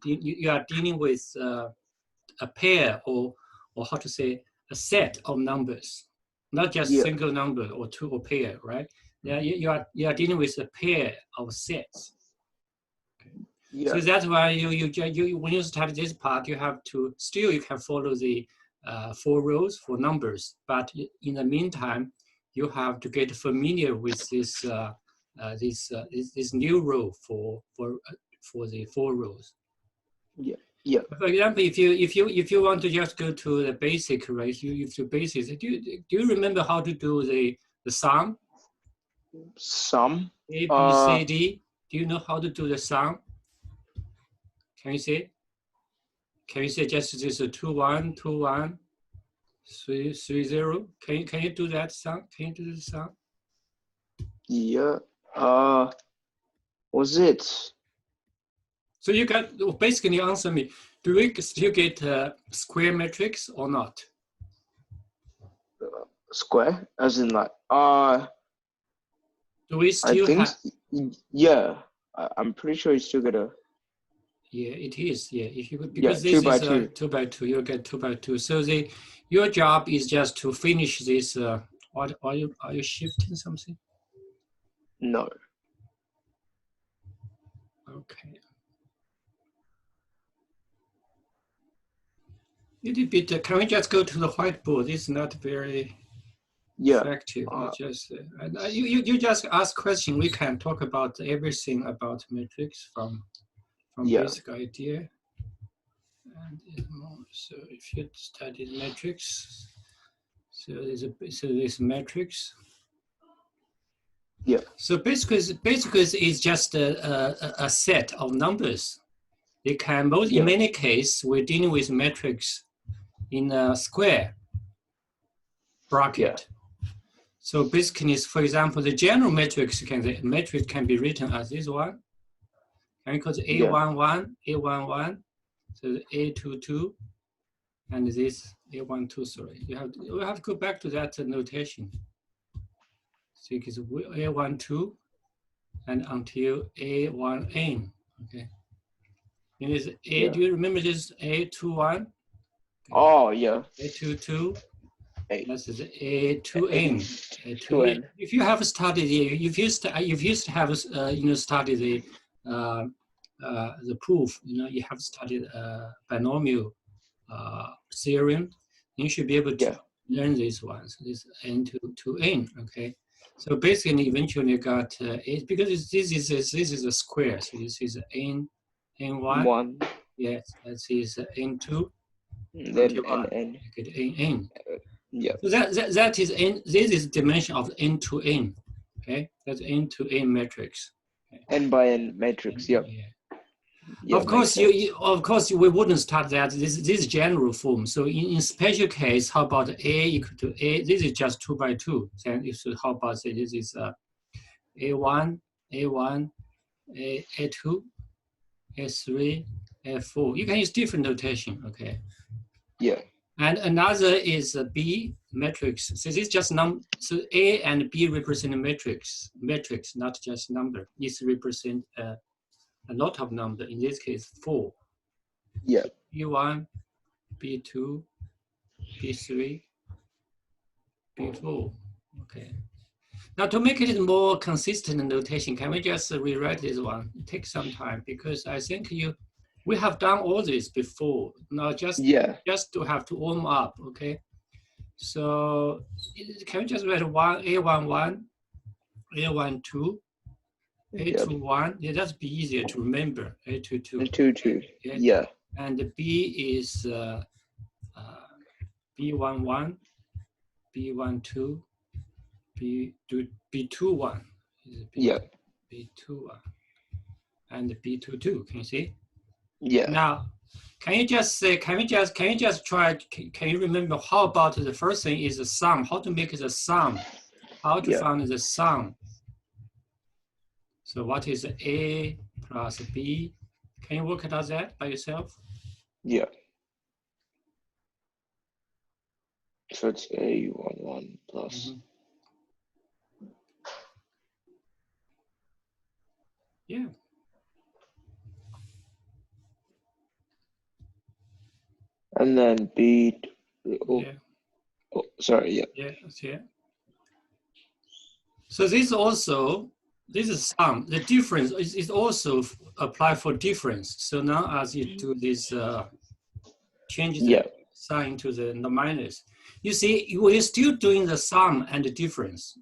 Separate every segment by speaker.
Speaker 1: you are dealing with a pair or how to say a set of numbers, not just single number or two or pair, right? Yeah, you are dealing with a pair of sets. Okay. So that's why you when you start this part, you have to still you can follow the 4 rules for numbers, but in the meantime, you have to get familiar with this this new rule for the 4 rules.
Speaker 2: Yeah.
Speaker 1: For example, if you want to just go to the basic, right? You to basics. Do you remember how to do the sum?
Speaker 2: Sum.
Speaker 1: A, B, C, D. Do you know how to do the sum? Can you say? Can you say just this 2 1 2 1 3 3 0? Can you do that sum? Can you do the sum?
Speaker 2: Yeah. Was it?
Speaker 1: So you got basically answer me. Do we still get square matrix or not?
Speaker 2: Square, as in like
Speaker 1: Do we still have?
Speaker 2: Yeah. I'm pretty sure you still get a.
Speaker 1: Yeah, it is. Yeah, if you because this
Speaker 2: 2 by
Speaker 1: is
Speaker 2: 2.
Speaker 1: 2 by 2, you'll get 2 by 2. So your job is just to finish this. What are you shifting something?
Speaker 2: No.
Speaker 1: Okay. Little bit. Can we just go to the whiteboard? It's not very effective. Just you just ask question. We can talk about everything about matrix from basic idea. And so if you study matrix, so there's matrix.
Speaker 2: Yeah.
Speaker 1: So basically it's just a set of numbers. They can both in many cases we're dealing with matrix in a square bracket. So basically, for example, the general matrix can be written as this one. And because A11, A11, so A22, and this A12. Sorry, you have to go back to that notation. So it's A12 and until A1n. Okay. And is A. Do you remember this A21? Okay.
Speaker 2: Oh yeah.
Speaker 1: A22. This is A2n.
Speaker 2: A2n.
Speaker 1: If you have studied, if you have studied the proof, you have studied binomial theorem, you should be able to learn these ones. This n to n. Okay. So basically, eventually, you got because this is a square. So this is n1. Yes, that is n2.
Speaker 2: Then n.
Speaker 1: You get n.
Speaker 2: Yeah.
Speaker 1: So that is n. This is dimension of n to n. Okay, that's n to n matrix. Okay.
Speaker 2: N by n matrix. Yeah.
Speaker 1: Of course, of course we wouldn't start that. This general form. So in special case, how about A equal to A? This is just 2 by 2. Then how about say this is A1, A1, A2, A3, A4. You can use different notation. Okay.
Speaker 2: Yeah.
Speaker 1: And another is a B matrix. So this is just so A and B represent a matrix, not just number. This represent a lot of number. In this case, 4.
Speaker 2: Yeah.
Speaker 1: B1, B2, B3, B4. Okay. Now to make it more consistent notation, can we just rewrite this one? It takes some time because I think we have done all this before. Now just to have to warm up, okay? So can we just write A11, A12, A21? Yeah, that's be easier to remember. A22.
Speaker 2: A22. Yeah.
Speaker 1: And the B is B11, B12, B21.
Speaker 2: Yeah.
Speaker 1: B21 and B22. Can you see?
Speaker 2: Yeah.
Speaker 1: Now, can you just try? Can you remember how about the first thing is the sum? How to make the sum? How to find the sum? So what is A plus B? Can you work it out that by yourself?
Speaker 2: Yeah. So it's A11 plus.
Speaker 1: Yeah.
Speaker 2: And then B. Oh,
Speaker 1: Yeah.
Speaker 2: oh, sorry. Yeah.
Speaker 1: Yeah. Yeah. So this is sum. The difference is also apply for difference. So now as you do this, change the
Speaker 2: Yeah.
Speaker 1: sign to the minus. You see, we're still doing the sum and the difference.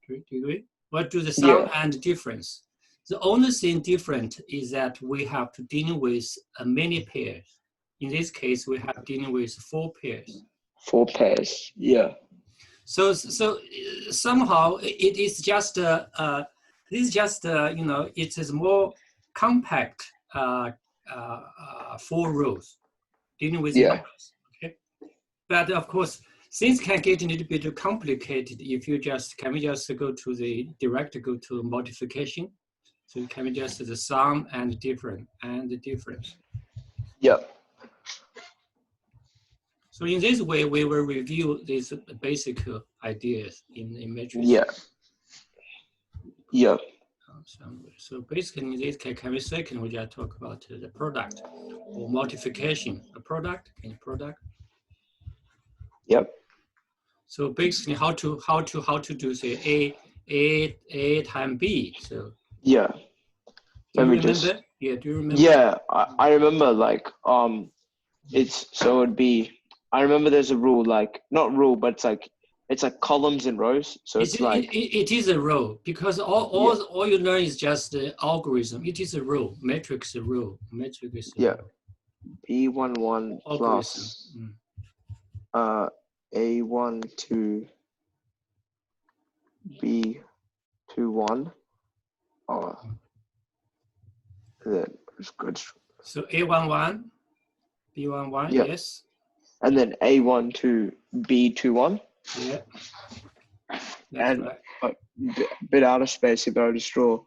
Speaker 1: Do you agree? We'll do the sum
Speaker 2: Yeah.
Speaker 1: and difference. The only thing different is that we have to deal with many pairs. In this case, we have dealing with 4 pairs.
Speaker 2: 4 pairs. Yeah.
Speaker 1: So somehow it is just this is just you know, it is more compact 4 rows dealing with
Speaker 2: Yeah.
Speaker 1: numbers. Okay, but of course things can get a little bit complicated if you just can we just go to the go to multiplication. So can we just the sum and difference and the difference.
Speaker 2: Yeah.
Speaker 1: So in this way, we will review these basic ideas in matrix.
Speaker 2: Yeah. Yeah.
Speaker 1: So basically, in this case, can we second we just talk about the product or multiplication? A product, can product.
Speaker 2: Yep.
Speaker 1: So basically, how to do say A times B. So
Speaker 2: Yeah.
Speaker 1: do you remember?
Speaker 2: Just.
Speaker 1: Yeah. Do you remember?
Speaker 2: Yeah, I remember like it's so it'd be I remember there's a rule like not rule but it's like columns and rows. So it's like
Speaker 1: it is a row because all you learn is just the algorithm. It is a row. Matrix a row. Matrix is a row.
Speaker 2: B11 plus A12 B21 then it's good.
Speaker 1: So A11 B11 yes.
Speaker 2: And then A12 B21.
Speaker 1: Yeah. That's
Speaker 2: and
Speaker 1: right.
Speaker 2: A bit out of space if I were to draw.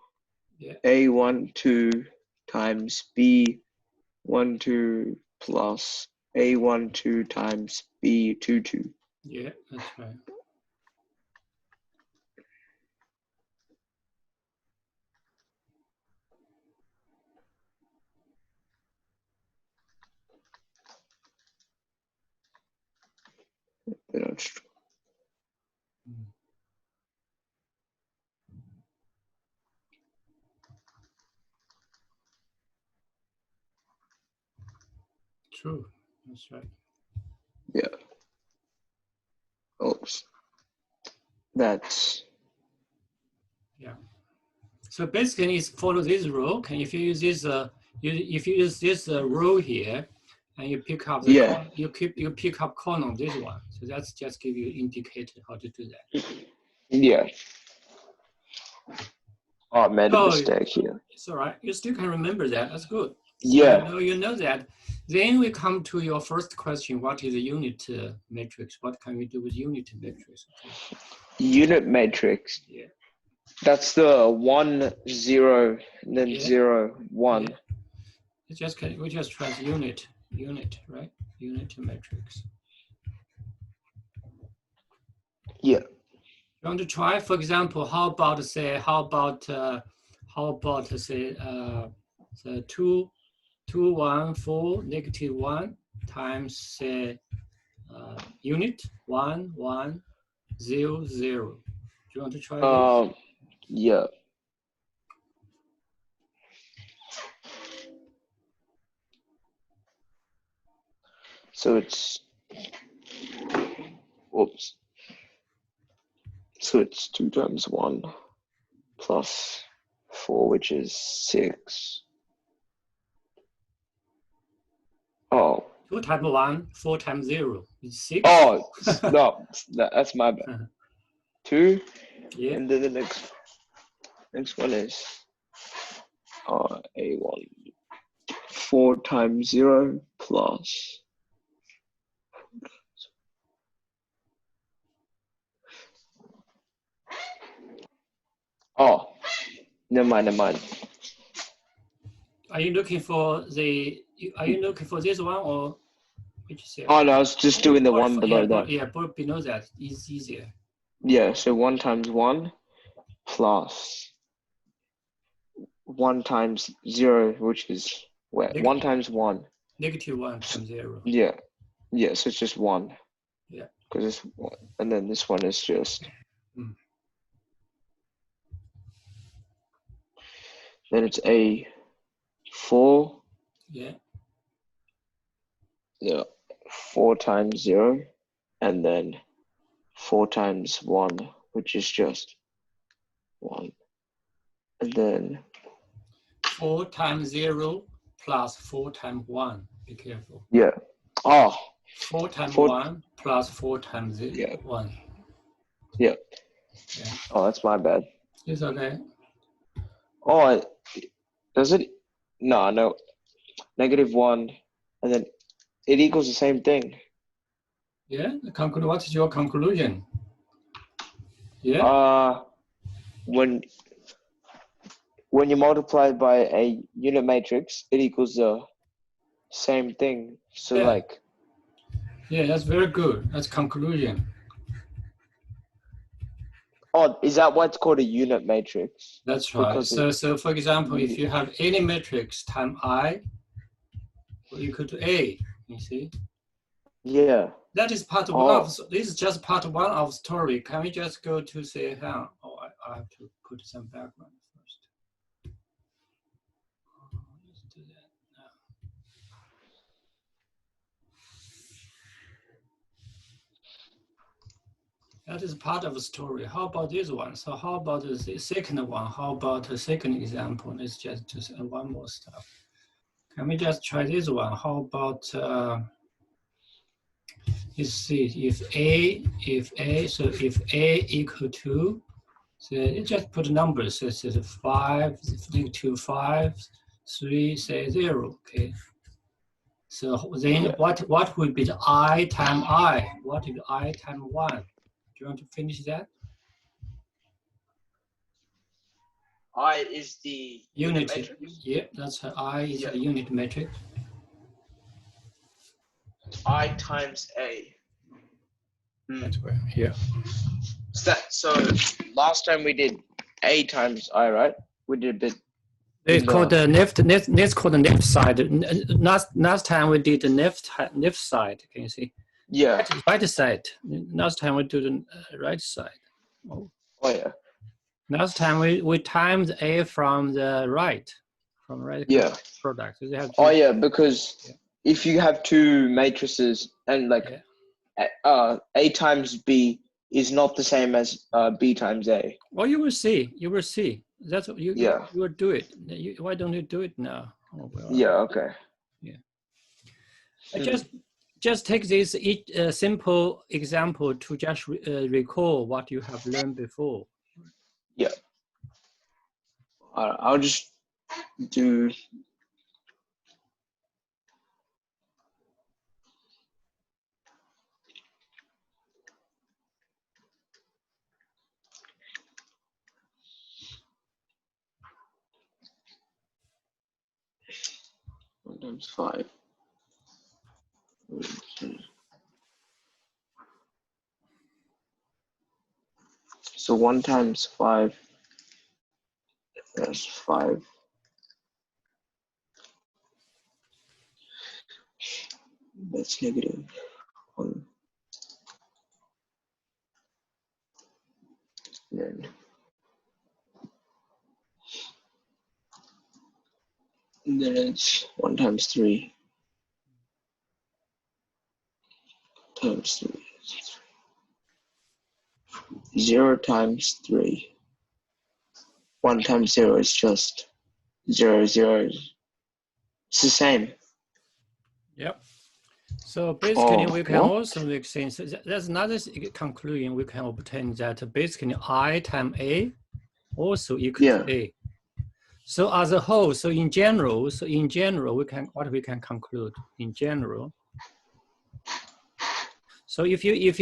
Speaker 1: Yeah.
Speaker 2: A12 times B12 plus A12 times B22.
Speaker 1: Yeah, that's right. True, that's right.
Speaker 2: Yeah. Oops. That's.
Speaker 1: Yeah. So basically, it's follow this rule. If you use this, if you use this row here, and you pick up the column, you pick up column this one. So that's just give you indicator how to do that.
Speaker 2: Yeah. Oh, I made a mistake here.
Speaker 1: It's all right. You still can remember that. That's good. So
Speaker 2: yeah.
Speaker 1: You know that. Then we come to your first question. What is a unit matrix? What can we do with unit matrix? Okay.
Speaker 2: Unit matrix.
Speaker 1: Yeah.
Speaker 2: That's the 1, 0, and then 0, 1.
Speaker 1: Yeah. We just try unit, right? Unit matrix.
Speaker 2: Yeah.
Speaker 1: You want to try, for example, how about say the 2, 1, 4, -1 times say unit 1, 1, 0, 0. Do you want to try this?
Speaker 2: Yeah. So it's, whoops. So it's 2 times 1 plus 4, which is 6. Oh.
Speaker 1: 2 times 1, 4 times 0 is 6.
Speaker 2: Oh, no, that's my bad. 2.
Speaker 1: Yeah.
Speaker 2: And then the next one is A1. 4 times 0 plus. Oh, never mind.
Speaker 1: Are you looking for this one or which cell?
Speaker 2: Oh no, I was just doing the one below that.
Speaker 1: Yeah, below that is easier.
Speaker 2: Yeah, so 1 times 1 plus 1 times 0, which is where? 1 times 1.
Speaker 1: -1 times 0.
Speaker 2: Yeah. Yeah, so it's just 1.
Speaker 1: Yeah.
Speaker 2: Because it's 1. And then this one is just... Then it's A4.
Speaker 1: Yeah.
Speaker 2: Yeah. 4 times 0. And then 4 times 1, which is just 1. And then
Speaker 1: 4 times 0 plus 4 times 1. Be careful.
Speaker 2: yeah. Oh.
Speaker 1: 4 times
Speaker 2: 4,
Speaker 1: 1 plus 4 times 0,
Speaker 2: yeah.
Speaker 1: 1.
Speaker 2: Yeah.
Speaker 1: Yeah.
Speaker 2: Oh, that's my bad.
Speaker 1: It's okay.
Speaker 2: Oh, does it? No. -1, and then it equals the same thing.
Speaker 1: Yeah. What is your conclusion? Yeah.
Speaker 2: When you multiply by a unit matrix, it equals the same thing. So
Speaker 1: Yeah.
Speaker 2: like.
Speaker 1: Yeah, that's very good. That's conclusion.
Speaker 2: Oh, is that why it's called a unit matrix?
Speaker 1: That's right.
Speaker 2: Because
Speaker 1: so for example, if you have any matrix time I equal to A, you see?
Speaker 2: Yeah.
Speaker 1: That is part of one of, this is just part of one of story. Can we just go to say how? Oh, I have to put some background first. Let's do that now. That is part of the story. How about this one? So how about the second one? How about the second example? Let's just do one more stuff. Can we just try this one? How about let's see, if A equal to, so you just put numbers, so it's 5, 2, 5, 3, say 0, okay? So then what would be the I times I? What is I times 1? Do you want to finish that?
Speaker 2: I is the unit matrix?
Speaker 1: Yeah, that's I is the unit matrix.
Speaker 2: I times A.
Speaker 1: That's right. Yeah.
Speaker 2: So last time we did A times I, right? We did a bit.
Speaker 1: It's called the left. Let's call the left side. Last time we did the left side. Can you see?
Speaker 2: Yeah.
Speaker 1: Right side. Last time we do the right side.
Speaker 2: Oh yeah.
Speaker 1: Last time we timed A from the right,
Speaker 2: Yeah.
Speaker 1: product. So have
Speaker 2: oh yeah, because if you have two matrices and like A times B is not the same as B times A.
Speaker 1: Well, you will see. You will see. That's what you will do it. Why don't you do it now? Oh, well,
Speaker 2: yeah. Okay.
Speaker 1: Yeah. Just take this simple example to just recall what you have learned before.
Speaker 2: Yeah. I'll just do. One times 5. So 1 times 5. That's 5. That's -1. Then it's 1 times 3. Times 3. 0 times 3. 1 times 0 is just 0, 0. It's the same.
Speaker 1: Yep. So basically, we can also make sense. There's another conclusion we can obtain that basically I times A also equal to A. So as a whole, so in general, we can conclude in general. So if you use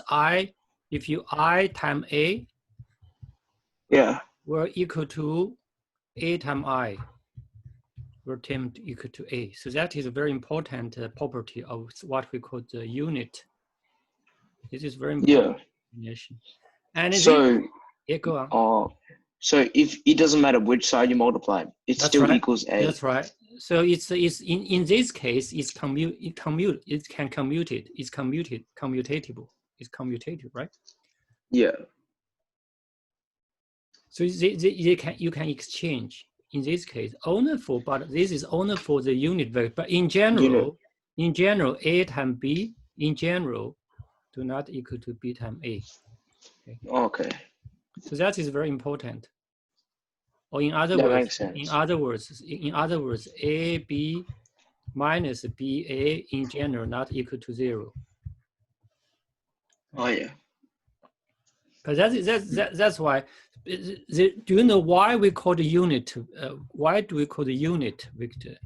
Speaker 1: I, if you I times A, will equal to A times I. Will tend equal to A. So that is a very important property of what we call the unit. This is very important. And
Speaker 2: so
Speaker 1: go on.
Speaker 2: So if it doesn't matter which side you multiply, it still equals A.
Speaker 1: That's right. So it's in this case it's commutatable. It's commutative, right?
Speaker 2: Yeah.
Speaker 1: So you can exchange in this case only for, but this is only for the unit vector. But in general, A times B in general do not equal to B times A.
Speaker 2: Okay.
Speaker 1: So that is very important. Or in other
Speaker 2: That
Speaker 1: words,
Speaker 2: makes sense.
Speaker 1: in other words, A B minus B A in general not equal to 0.
Speaker 2: Oh yeah.
Speaker 1: But that's why. Do you know why we call the unit? Why do we call the unit vector?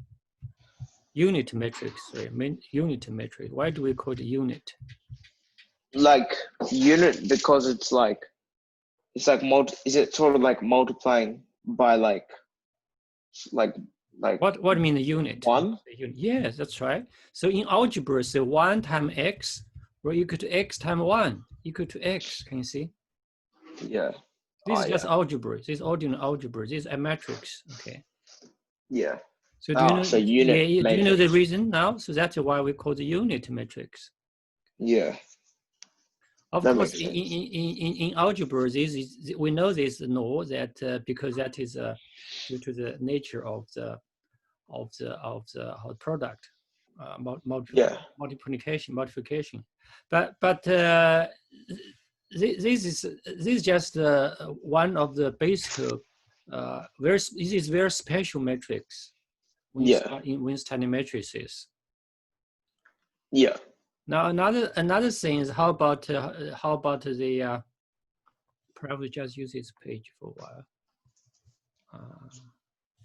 Speaker 1: Unit matrix, sorry, unit matrix. Why do we call the unit?
Speaker 2: Like unit because it's like is it sort of like multiplying by like
Speaker 1: what do you mean the unit?
Speaker 2: One?
Speaker 1: Yes, that's right. So in algebra, so 1 times x will equal to x times 1 equal to x. Can you see?
Speaker 2: Yeah.
Speaker 1: This is just algebra. This is ordinary algebra. This is a matrix. Okay.
Speaker 2: Yeah.
Speaker 1: So do you know?
Speaker 2: So unit
Speaker 1: do you know the
Speaker 2: matrix.
Speaker 1: reason now? So that's why we call the unit matrix.
Speaker 2: Yeah.
Speaker 1: Of
Speaker 2: That
Speaker 1: course,
Speaker 2: makes sense.
Speaker 1: in algebra, we know this law that because that is due to the nature of the product, multiplication. But this is just one of the basic this is very special matrix when studying matrices.
Speaker 2: Yeah.
Speaker 1: Now another thing is how about the probably just use this page for a while.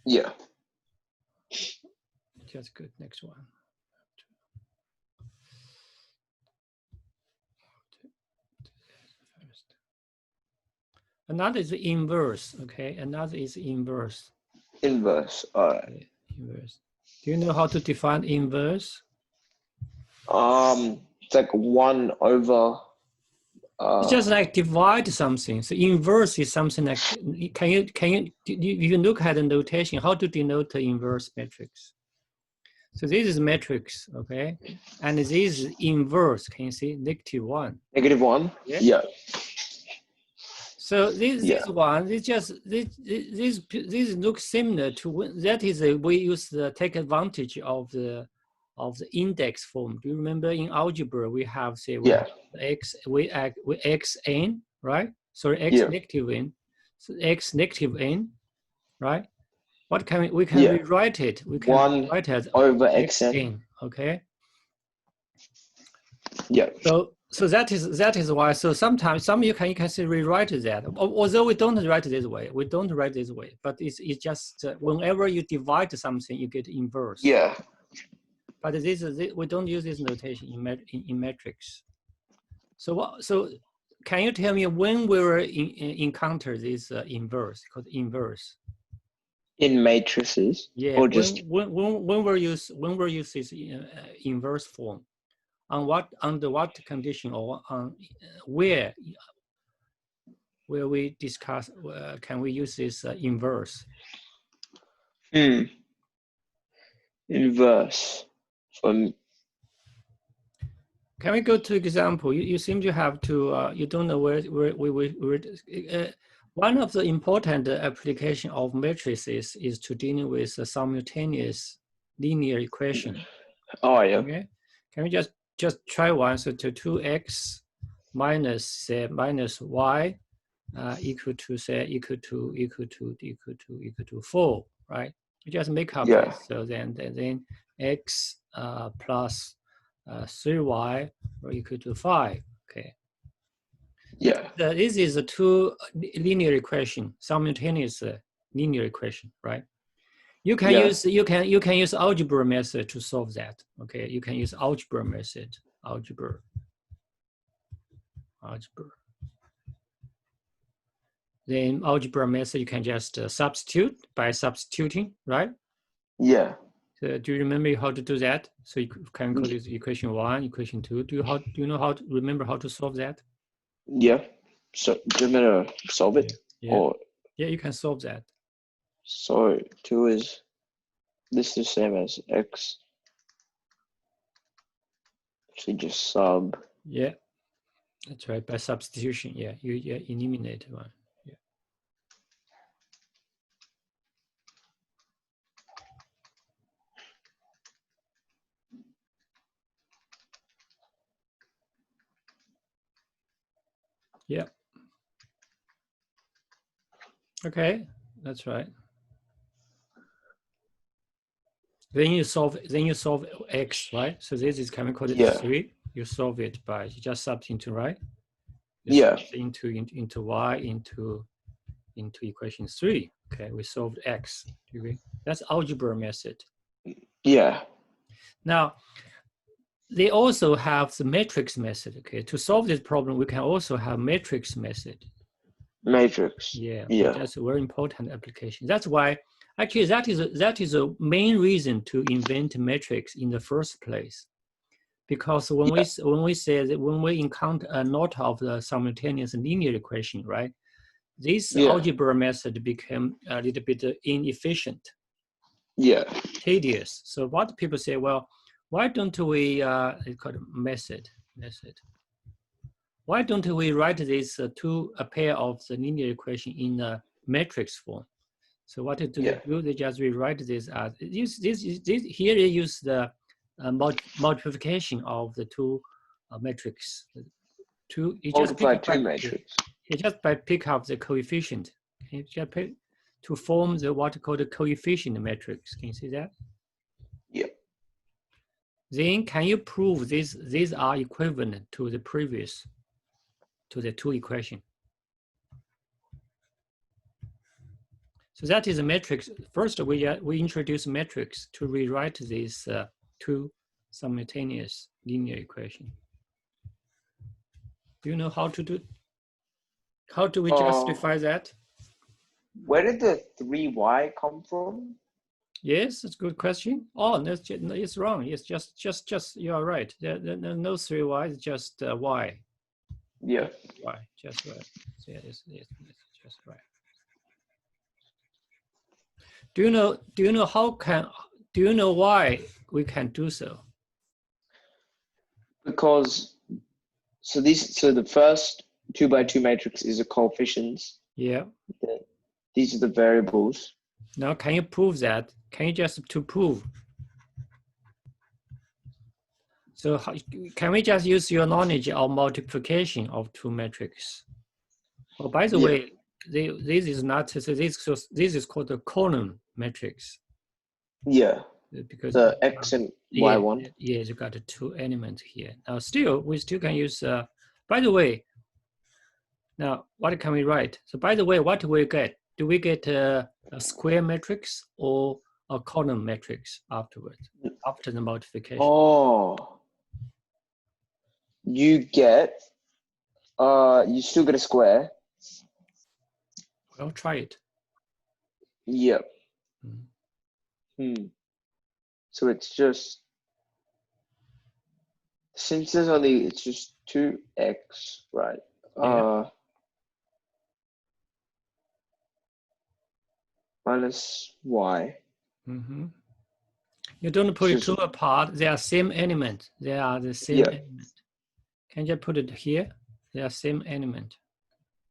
Speaker 2: Yeah.
Speaker 1: Just good. Next one. Another is inverse. Okay, another is inverse.
Speaker 2: Inverse. All right.
Speaker 1: Okay. Inverse. Do you know how to define inverse?
Speaker 2: It's like 1 over.
Speaker 1: It's just like divide something. So inverse is something like. Can you look at the notation? How to denote the inverse matrix? So this is matrix, okay, and this is inverse. Can you see -1?
Speaker 2: -1. Yeah.
Speaker 1: So this one, this looks similar to that is we use take advantage of the index form. Do you remember in algebra we have say we have xn, right? Sorry, x negative n, so x negative n, right? What can we can rewrite it? We can
Speaker 2: 1
Speaker 1: write it as
Speaker 2: over xn.
Speaker 1: Okay.
Speaker 2: Yeah.
Speaker 1: So that is why. So sometimes you can say rewrite that. Although we don't write this way, but it's just whenever you divide something, you get inverse.
Speaker 2: Yeah.
Speaker 1: But we don't use this notation in matrix. So can you tell me when we will encounter this inverse called inverse?
Speaker 2: In matrices.
Speaker 1: Yeah.
Speaker 2: Or just
Speaker 1: when we'll use this inverse form. Under what condition or where we discuss can we use this inverse?
Speaker 2: Inverse.
Speaker 1: Can we go to example? You seem to have to you don't know where one of the important application of matrices is to dealing with a simultaneous linear equation.
Speaker 2: Oh yeah.
Speaker 1: Okay. Can we just try one? So to 2x minus y equal to 4, right? We just make up this. So then x plus 3y or equal to 5. Okay.
Speaker 2: Yeah.
Speaker 1: This is a two linear equation, simultaneous linear equation, right? You can use algebra method to solve that. Okay, you can use algebra method, algebra. Then algebra method you can just substitute by substituting, right?
Speaker 2: Yeah.
Speaker 1: So do you remember how to do that? So you can call this equation 1, equation 2. Do you know how to remember how to solve that?
Speaker 2: Yeah. So do you want to solve it?
Speaker 1: Yeah. Or yeah, you can solve that.
Speaker 2: So 2 is this is the same as x. So just sub.
Speaker 1: Yeah, that's right. By substitution, yeah, you eliminate one. Yeah. Yeah. Okay, that's right. Then you solve x, right? So this is coming called 3. You solve it by you just substitute, right? You into y into equation 3. Okay, we solved x. That's algebra method.
Speaker 2: Yeah.
Speaker 1: Now they also have the matrix method. Okay, to solve this problem, we can also have matrix method.
Speaker 2: Matrix.
Speaker 1: Yeah.
Speaker 2: Yeah.
Speaker 1: That's a very important application. That's why actually that is a main reason to invent matrix in the first place. Because when we encounter a knot of the simultaneous linear equation, right? This algebra method became a little bit inefficient.
Speaker 2: Yeah.
Speaker 1: Tedious. So what people say, well, why don't we it's called method. Why don't we write this a pair of the linear equation in a matrix form? So what do they do? They just rewrite this as here they use the multiplication of the two matrix. You just by pick up the coefficient. You just pick to form the what called the coefficient matrix. Can you see that?
Speaker 2: Yeah.
Speaker 1: Then can you prove these are equivalent to the previous, to the two equation? So that is a matrix. First, we introduce matrix to rewrite these two simultaneous linear equation. Do you know how to do? How do we justify that?
Speaker 2: Where did the 3y come from?
Speaker 1: Yes, it's a good question. Oh, no, it's wrong. It's just you are right. There's no 3y. It's just y.
Speaker 2: Yeah.
Speaker 1: Y, just right. Yeah, it's just right. Do you know why we can do so?
Speaker 2: Because so the first 2x2 matrix is a coefficients.
Speaker 1: Yeah.
Speaker 2: These are the variables.
Speaker 1: Now, can you prove that? Can you just to prove? So can we just use your knowledge of multiplication of two matrices? Oh, by the way, this is not, so this is called the column matrix.
Speaker 2: Yeah.
Speaker 1: Because
Speaker 2: the x and y one.
Speaker 1: Yeah, you got two elements here. Now we still can use, by the way, now what can we write? So by the way, what do we get? Do we get a square matrix or a column matrix afterwards, after the multiplication?
Speaker 2: Oh. You get, you still get a square.
Speaker 1: Well, try it.
Speaker 2: Yep. So it's just, since there's only, it's just 2x, right?
Speaker 1: Yeah.
Speaker 2: Minus y.
Speaker 1: You don't put it two apart. They are same element. They are the same element. Can you put it here? They are same element.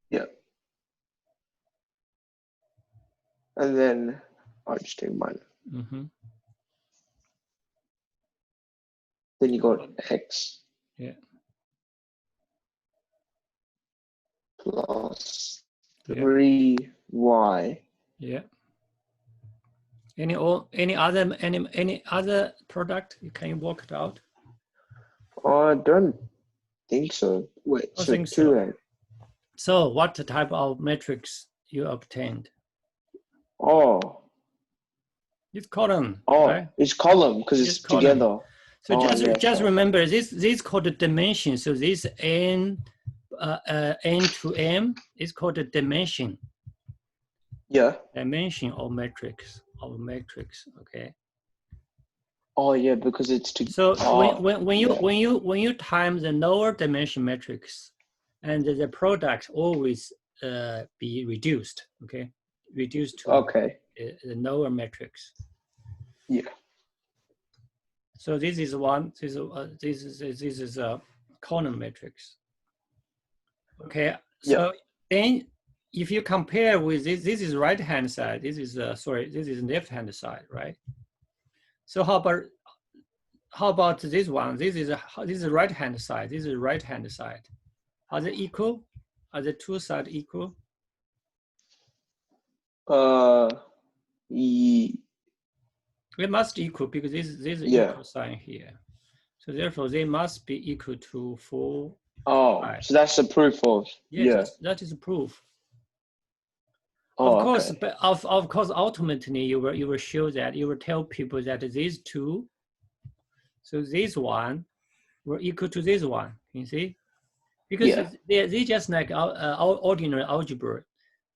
Speaker 2: Yeah. And then I'll just take mine. Then you got x.
Speaker 1: Yeah.
Speaker 2: Plus 3y.
Speaker 1: Yeah. Any other product? Can you work it out?
Speaker 2: I don't think so. Wait,
Speaker 1: I think
Speaker 2: 2x.
Speaker 1: So what type of matrix you obtained?
Speaker 2: Oh.
Speaker 1: It's column.
Speaker 2: Oh,
Speaker 1: right?
Speaker 2: It's column because it's together.
Speaker 1: So just remember this called the dimension. So this n to m is called the dimension.
Speaker 2: Yeah.
Speaker 1: Dimension of matrix. Okay.
Speaker 2: Oh yeah, because it's to.
Speaker 1: So when you time the lower dimension matrix, and the product always be reduced. Okay, reduced to the lower matrix.
Speaker 2: Yeah.
Speaker 1: So this is one. This is a column matrix. Okay. So then, if you compare with this is right hand side. This is this is left hand side, right? So how about this one? This is right hand side. This is right hand side. Are they equal? Are the two sides equal? They must equal because this is equal sign here. So therefore, they must be equal to 4.
Speaker 2: Oh,
Speaker 1: 5.
Speaker 2: so that's the proof of.
Speaker 1: Yes, that is a proof.
Speaker 2: Oh,
Speaker 1: of course,
Speaker 2: okay.
Speaker 1: but of course, ultimately, you will show that you will tell people that these two, so this one, were equal to this one. You see, because they just like ordinary algebra,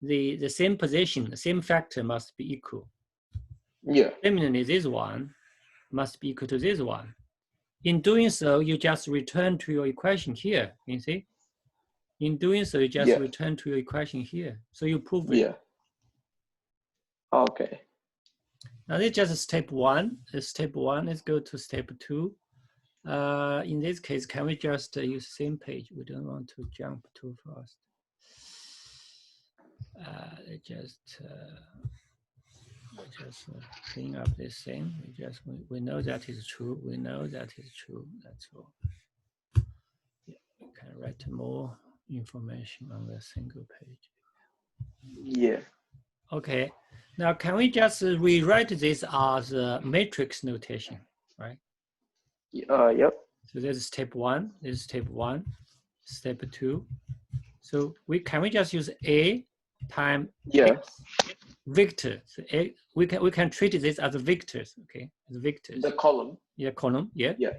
Speaker 1: the same position, the same factor must be equal.
Speaker 2: Yeah.
Speaker 1: Similarly, this one must be equal to this one. In doing so, you just return to your equation here, you see? In doing so, you just return to your equation here. So you prove it.
Speaker 2: Yeah. Okay.
Speaker 1: Now this is just step 1. Step 1, let's go to step 2. In this case, can we just use same page? We don't want to jump too fast. Just clean up this thing. We know that is true. We know that is true. That's all. Yeah, we can write more information on the single page.
Speaker 2: Yeah.
Speaker 1: Okay. Now, can we just rewrite this as a matrix notation, right?
Speaker 2: Yep.
Speaker 1: So this is step 1. This is step 1. Step 2. So can we just use A times X vector? So we can treat this as vectors, okay? As vectors.
Speaker 2: The column.
Speaker 1: Yeah, column. Yeah.
Speaker 2: Yeah.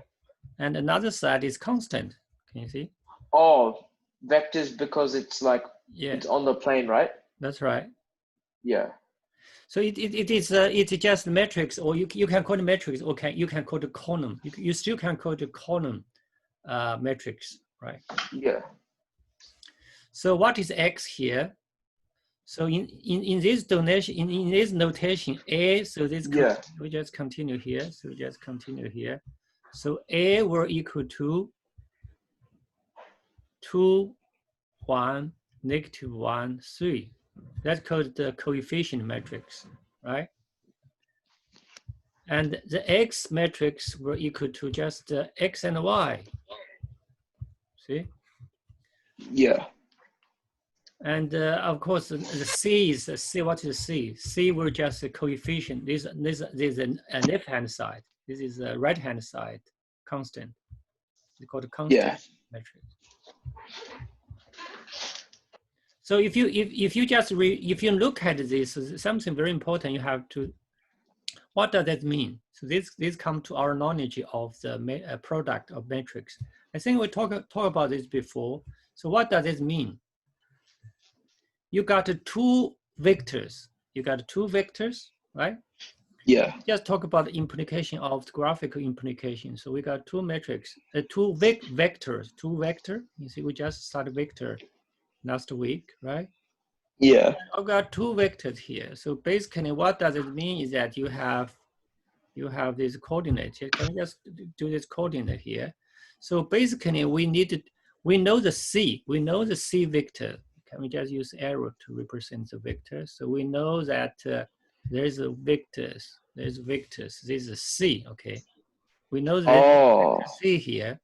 Speaker 1: And another side is constant. Can you see?
Speaker 2: Oh, vectors because it's like it's on the plane, right?
Speaker 1: That's right.
Speaker 2: Yeah.
Speaker 1: So it's just matrix, or you can call it matrix, or you can call it column. You still can call it column matrix, right?
Speaker 2: Yeah.
Speaker 1: So what is X here? So in this donation, in this notation, A, so this we just continue here. So we just continue here. So A will equal to 2, 1, -1, 3. That's called the coefficient matrix, right? And the X matrix will equal to just X and Y. See?
Speaker 2: Yeah.
Speaker 1: And of course, the C is C. What is C? C will just a coefficient. This is a left-hand side. This is a right-hand side constant. It's called a constant matrix. So if you look at this, something very important you have to. What does that mean? So this come to our knowledge of the product of matrix. I think we talk about this before. So what does this mean? You got 2 vectors. You got 2 vectors, right?
Speaker 2: Yeah.
Speaker 1: Just talk about the implication of the graphical implication. So we got 2 matrix, 2 vectors, 2 vector. You see, we just started vector last week, right?
Speaker 2: Yeah.
Speaker 1: I've got 2 vectors here. So basically, what does it mean is that you have this coordinate. Can we just do this coordinate here? So basically, we know the C. We know the C vector. Can we just use arrow to represent the vector? So we know that there's a vectors. There's vectors. This is C. Okay. We know there's C here.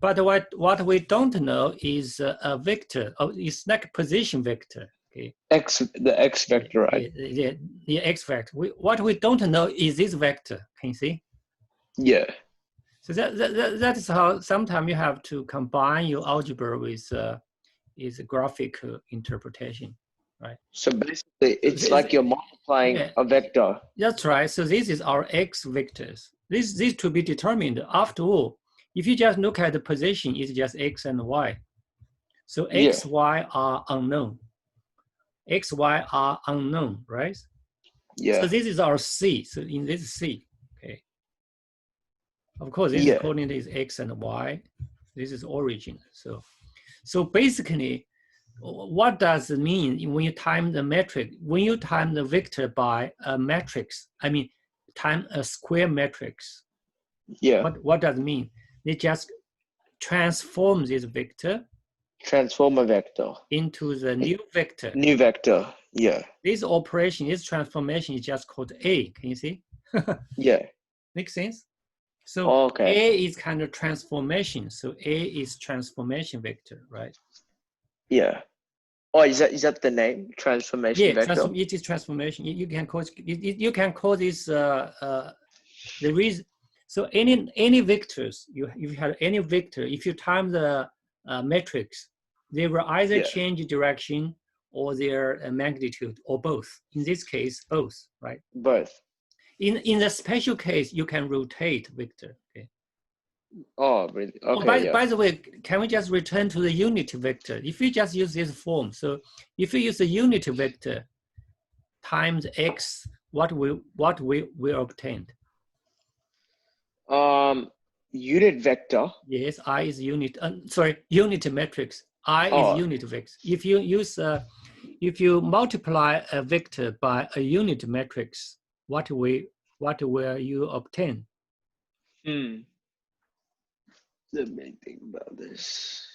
Speaker 1: But what we don't know is a vector. Oh, it's like a position vector. Okay.
Speaker 2: The X vector, right?
Speaker 1: The X vector. What we don't know is this vector. Can you see?
Speaker 2: Yeah.
Speaker 1: So that is how sometimes you have to combine your algebra with is a graphical interpretation, right?
Speaker 2: So basically, it's like you're multiplying a vector.
Speaker 1: That's right. So this is our X vectors. This to be determined. After all, if you just look at the position, it's just X and Y. So X, Y are unknown. X, Y are unknown, right?
Speaker 2: Yeah.
Speaker 1: So this is our C. So in this C, okay. Of course, this coordinate is X and Y. This is origin. So basically, what does it mean when you time the metric? When you time the vector by a matrix, I mean, times a square matrix.
Speaker 2: Yeah.
Speaker 1: What does it mean? They just transform this vector.
Speaker 2: Transform a vector
Speaker 1: into the new vector.
Speaker 2: New vector. Yeah.
Speaker 1: This operation, this transformation is just called A. Can you see?
Speaker 2: Yeah.
Speaker 1: Makes sense? So
Speaker 2: okay.
Speaker 1: A is kind of transformation. So A is transformation vector, right?
Speaker 2: Yeah. Oh, is that the name? Transformation vector?
Speaker 1: It is transformation. You can call you can call this the reason. So any vectors, if you have any vector, if you time the matrix, they will either change direction or their magnitude, or both. In this case, both, right?
Speaker 2: Both.
Speaker 1: In the special case, you can rotate vector. Okay.
Speaker 2: Oh, really? Okay.
Speaker 1: By the way, can we just return to the unit vector? If you just use this form, so if you use the unit vector times x, what we obtained?
Speaker 2: Unit vector.
Speaker 1: Yes, I is unit. Unit matrix. I is unit vector. If you use if you multiply a vector by a unit matrix, what will you obtain?
Speaker 2: Let me think about this.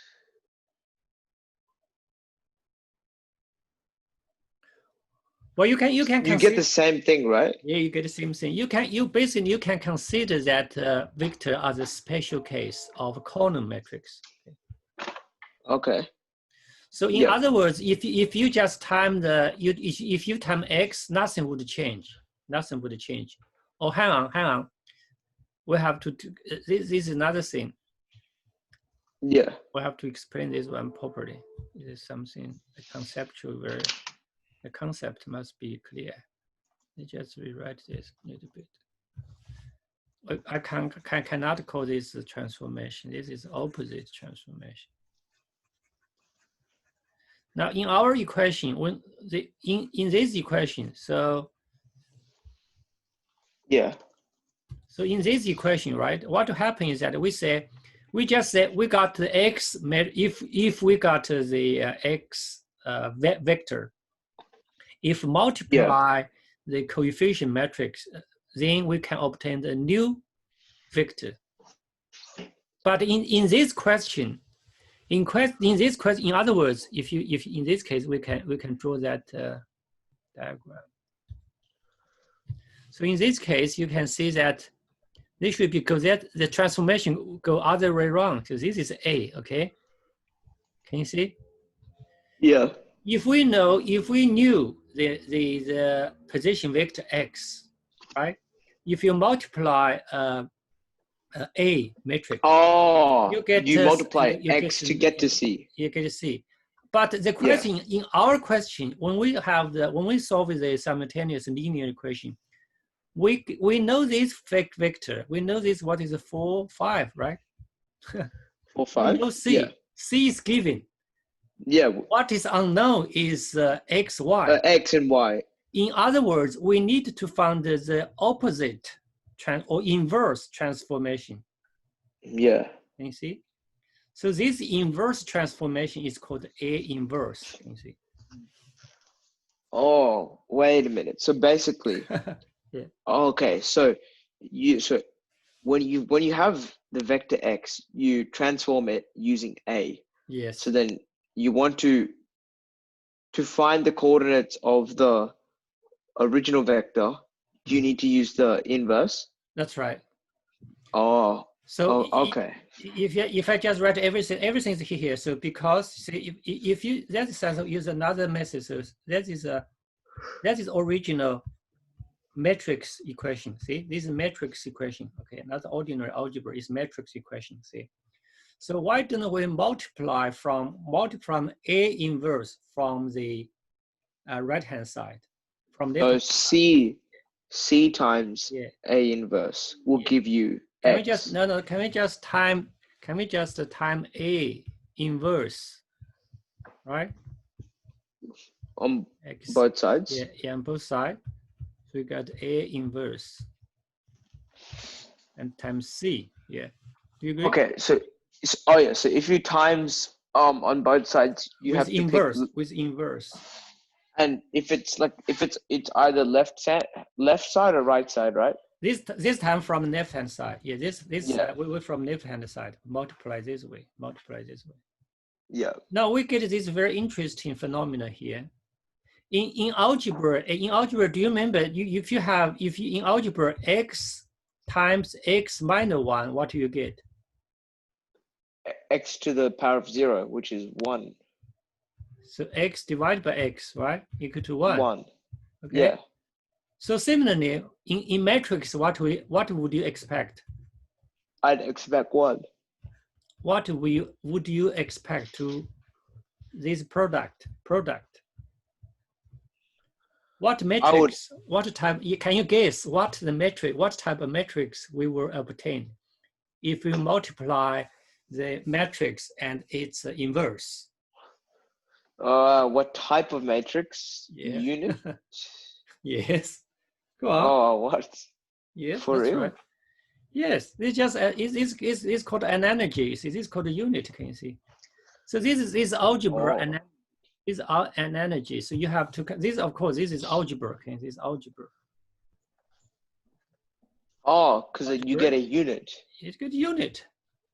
Speaker 1: Well, you can
Speaker 2: get the same thing, right?
Speaker 1: Yeah, you get the same thing. You can consider that vector as a special case of column matrix.
Speaker 2: Okay.
Speaker 1: So in other words, if you just time if you time x, nothing would change. Nothing would change. Oh, hang on. We have to this is another thing.
Speaker 2: Yeah.
Speaker 1: We have to explain this one properly. It is something conceptual where the concept must be clear. Let me just rewrite this a little bit. I cannot call this a transformation. This is opposite transformation. Now in our equation, when in this equation, so So in this equation, right, what happened is that we just said we got the x, if we got the x vector, if multiply the coefficient matrix, then we can obtain a new vector. But in this question, in other words, if in this case we can draw that diagram. So in this case, you can see that this should be because that the transformation go other way around. So this is A, okay? Can you see?
Speaker 2: Yeah.
Speaker 1: If we knew the position vector x, right? If you multiply A matrix, you
Speaker 2: multiply x to get to C.
Speaker 1: You get to C. But the question in our question, when we solve the simultaneous linear equation, we know this vector. We know this what is 4, 5, right?
Speaker 2: 4, 5.
Speaker 1: We know C. Yeah. C is given.
Speaker 2: Yeah.
Speaker 1: What is unknown is x, y.
Speaker 2: X and y.
Speaker 1: In other words, we need to find the opposite or inverse transformation.
Speaker 2: Yeah.
Speaker 1: Can you see? So this inverse transformation is called A inverse. Can you see?
Speaker 2: Oh, wait a minute. So basically,
Speaker 1: yeah.
Speaker 2: Okay. So when you have the vector x, you transform it using A.
Speaker 1: Yes.
Speaker 2: So then you want to find the coordinates of the original vector. Do you need to use the inverse?
Speaker 1: That's right.
Speaker 2: Oh.
Speaker 1: So
Speaker 2: okay.
Speaker 1: If I just write everything's here. So because see, if you use another method, so that is original matrix equation. See, this is matrix equation. Okay, not ordinary algebra, is matrix equation. See, so why don't we multiply from A inverse from the right hand side? From there.
Speaker 2: So C times A inverse will give you
Speaker 1: Can
Speaker 2: X.
Speaker 1: we just Can we just time A inverse, right?
Speaker 2: On
Speaker 1: X.
Speaker 2: Both sides?
Speaker 1: Yeah, on both sides. So we got A inverse and times C. Yeah. Do you agree?
Speaker 2: Okay, so so if you times on both sides, you have to
Speaker 1: inverse,
Speaker 2: pick
Speaker 1: with inverse.
Speaker 2: And if it's either left side or right side, right?
Speaker 1: This time from the left hand side. Yeah, this
Speaker 2: Yeah.
Speaker 1: we from left hand side. Multiply this way. Multiply this way.
Speaker 2: Yeah.
Speaker 1: Now we get this very interesting phenomena here. In algebra, do you remember if you in algebra x times x minus 1, what do you get?
Speaker 2: X to the power of 0, which is 1.
Speaker 1: So x divided by x, right, equal to 1.
Speaker 2: 1.
Speaker 1: Okay.
Speaker 2: Yeah.
Speaker 1: So similarly, in matrix, what would you expect?
Speaker 2: I'd expect 1.
Speaker 1: What would you expect to this product? What matrix? What type? Can you guess what the metric? What type of matrix we will obtain if we multiply the matrix and its inverse?
Speaker 2: What type of matrix?
Speaker 1: Yeah.
Speaker 2: Unit?
Speaker 1: Yes. Go on.
Speaker 2: Oh, what?
Speaker 1: Yes,
Speaker 2: For
Speaker 1: that's
Speaker 2: real?
Speaker 1: right. Yes, it's just it's called an energy. It is called a unit. Can you see? So this is algebra and is an energy. So you have to this. Of course, this is algebra. Okay, this is algebra.
Speaker 2: Oh, because you get a unit.
Speaker 1: You get a unit.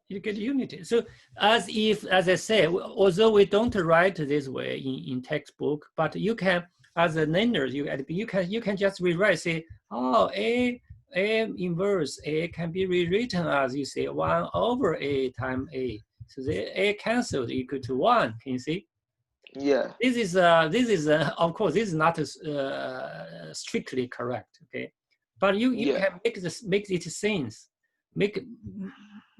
Speaker 1: You get a unit. So as I say, although we don't write this way in textbook, but you can, as a learner, you can just rewrite. Say, oh, a inverse a can be rewritten as you say 1 over a times a. So the a cancelled equal to 1. Can you see?
Speaker 2: Yeah.
Speaker 1: This is of course this is not strictly correct. Okay, but you can make it sense.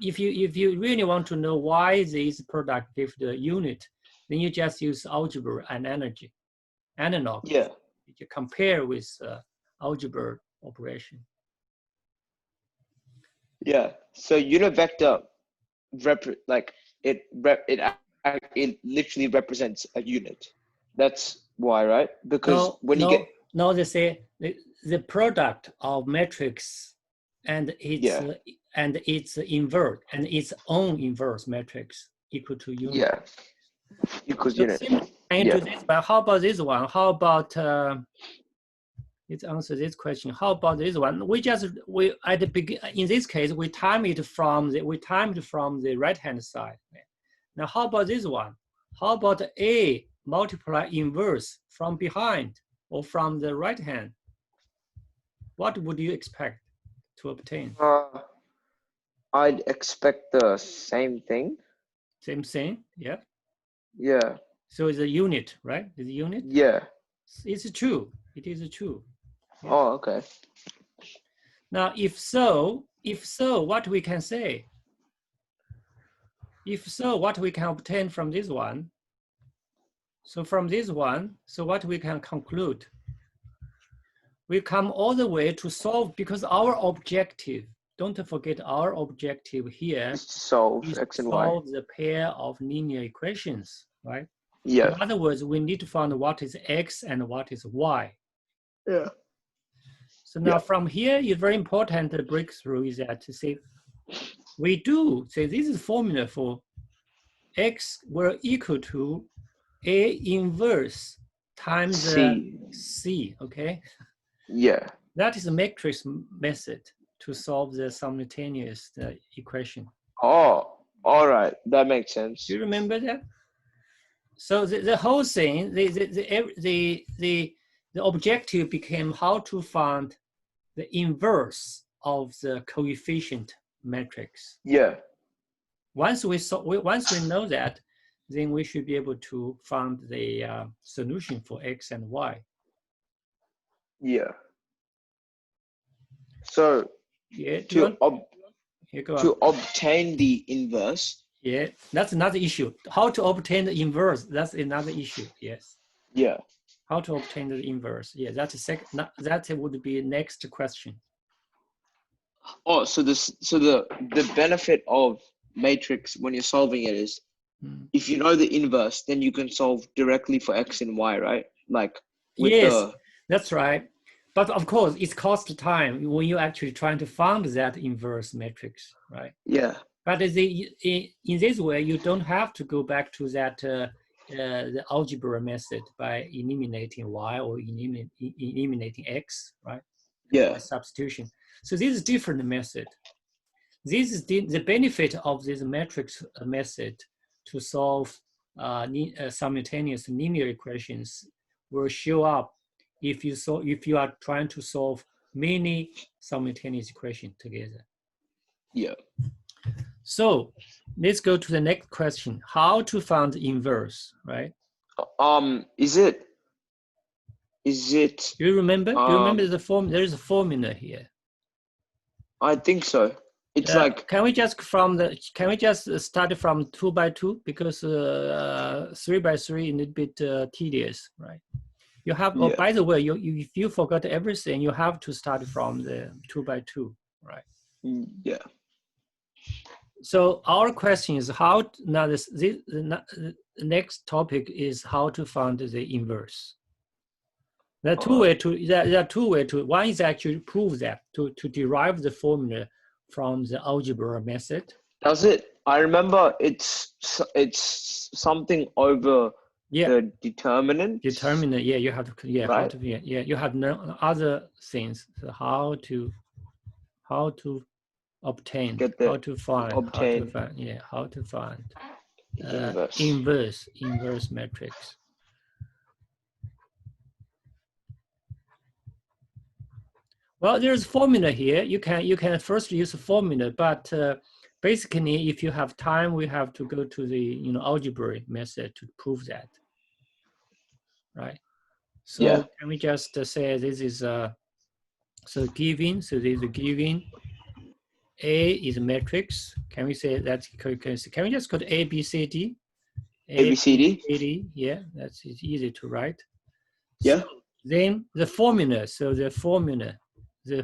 Speaker 1: If you really want to know why this product gives the unit, then you just use algebra and energy analog.
Speaker 2: Yeah.
Speaker 1: You compare with algebra operation.
Speaker 2: Yeah. So unit vector, it literally represents a unit. That's why, right? Because
Speaker 1: they say the product of matrix and its inverse and its own inverse matrix equal to unit.
Speaker 2: Yeah. Equals unit.
Speaker 1: Can you do this? But how about this one? How about let's answer this question. How about this one? We at the beginning, in this case, we time it from the right hand side. Now, how about this one? How about a multiply inverse from behind or from the right hand? What would you expect to obtain?
Speaker 2: I'd expect the same thing.
Speaker 1: Same thing, yeah.
Speaker 2: Yeah.
Speaker 1: So it's a unit, right? It's a unit.
Speaker 2: Yeah.
Speaker 1: It's true. It is true.
Speaker 2: Yeah. Oh, okay.
Speaker 1: Now, if so, what we can say? If so, what we can obtain from this one? So from this one, so what we can conclude? We come all the way to solve, because our objective, don't forget our objective here
Speaker 2: is to solve x and y.
Speaker 1: Solve the pair of linear equations, right?
Speaker 2: Yeah.
Speaker 1: In other words, we need to find what is x and what is y.
Speaker 2: Yeah.
Speaker 1: So now from here, it's very important, the breakthrough is that to say, we do say this is formula for x will equal to a inverse times c, okay?
Speaker 2: Yeah.
Speaker 1: That is a matrix method to solve the simultaneous equation.
Speaker 2: Oh, all right, that makes sense.
Speaker 1: Do you remember that? So the whole thing, the objective became how to find the inverse of the coefficient matrix.
Speaker 2: Yeah.
Speaker 1: Once we know that, then we should be able to find the solution for x and y.
Speaker 2: Yeah. So to obtain the inverse.
Speaker 1: Yeah, that's another issue. How to obtain the inverse? That's another issue. Yes.
Speaker 2: Yeah.
Speaker 1: How to obtain the inverse? Yeah, that's a second. That would be next question.
Speaker 2: Oh, so the benefit of matrix when you're solving it is, if you know the inverse, then you can solve directly for x and y, right? Like with
Speaker 1: that's right. But of course, it costs time when you're actually trying to find that inverse matrix, right?
Speaker 2: Yeah.
Speaker 1: But in this way, you don't have to go back to that the algebra method by eliminating y or eliminating x, right?
Speaker 2: Yeah.
Speaker 1: By substitution. So this is different method. This is the benefit of this matrix method to solve simultaneous linear equations will show up if you are trying to solve many simultaneous equations together.
Speaker 2: Yeah.
Speaker 1: So let's go to the next question. How to find the inverse, right?
Speaker 2: Is it?
Speaker 1: Do you remember? Do you remember the form? There is a formula here.
Speaker 2: I think so. It's like.
Speaker 1: Can we just start from 2 by 2 because 3 by 3 is a little bit tedious, right? You have. Oh, by the way, if you forgot everything, you have to start from the 2 by 2, right?
Speaker 2: Yeah.
Speaker 1: So our question is how now the next topic is how to find the inverse. There are two ways to. One is actually prove that to derive the formula from the algebra method.
Speaker 2: Does it? I remember it's something over the determinant.
Speaker 1: Determinant, yeah. You have to, yeah.
Speaker 2: Right?
Speaker 1: How to, yeah. You have no other things. So how to obtain, how to find, inverse matrix. Well, there's a formula here. You can first use a formula, but basically, if you have time, we have to go to the algebra method to prove that, right? So can we just say this is so given? So this is given. A is a matrix. Can we say that? Can we just go to A, B, C, D?
Speaker 2: A, B, C, D?
Speaker 1: Yeah, that's easy to write.
Speaker 2: Yeah.
Speaker 1: So then the formula. So the formula for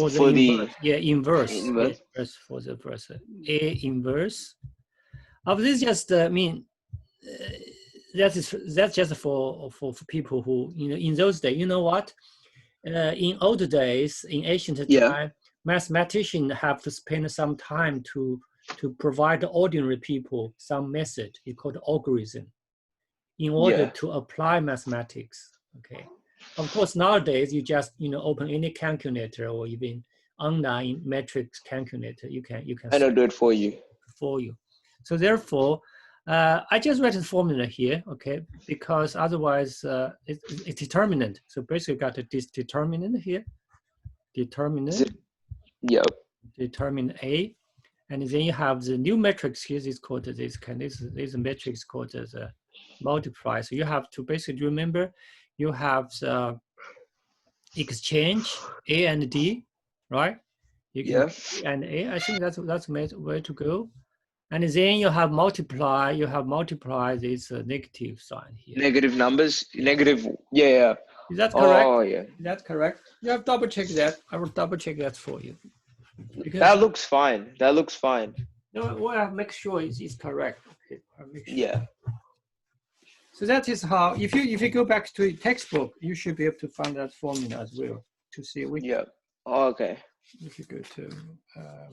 Speaker 1: the inverse. Inverse for the inverse. A inverse. This just that's just for people who in those days. You know what? In older days, in ancient time, mathematicians have to spend some time to provide ordinary people some method. It's called algorithm, in order to apply mathematics. Okay. Of course, nowadays you just open any calculator or even online matrix calculator. You can.
Speaker 2: And I'll do it for you.
Speaker 1: So therefore, I just read the formula here, okay, because otherwise it's determinant. So basically got this determinant here, determinant A, and then you have the new matrix here is called this matrix called the multiply. So you have to basically remember you have the exchange A and D, right? B and A. I think that's the way to go. And then you have multiply this negative sign here.
Speaker 2: Negative numbers, negative, Is
Speaker 1: that correct? Oh, yeah. Is that correct? You have double check that. I will double check that for you.
Speaker 2: Because that looks fine.
Speaker 1: No, well, make sure it's correct. Okay, make sure.
Speaker 2: Yeah.
Speaker 1: So that is how, if you go back to a textbook, you should be able to find that formula as well to see which.
Speaker 2: Yeah. Oh, okay.
Speaker 1: If you go to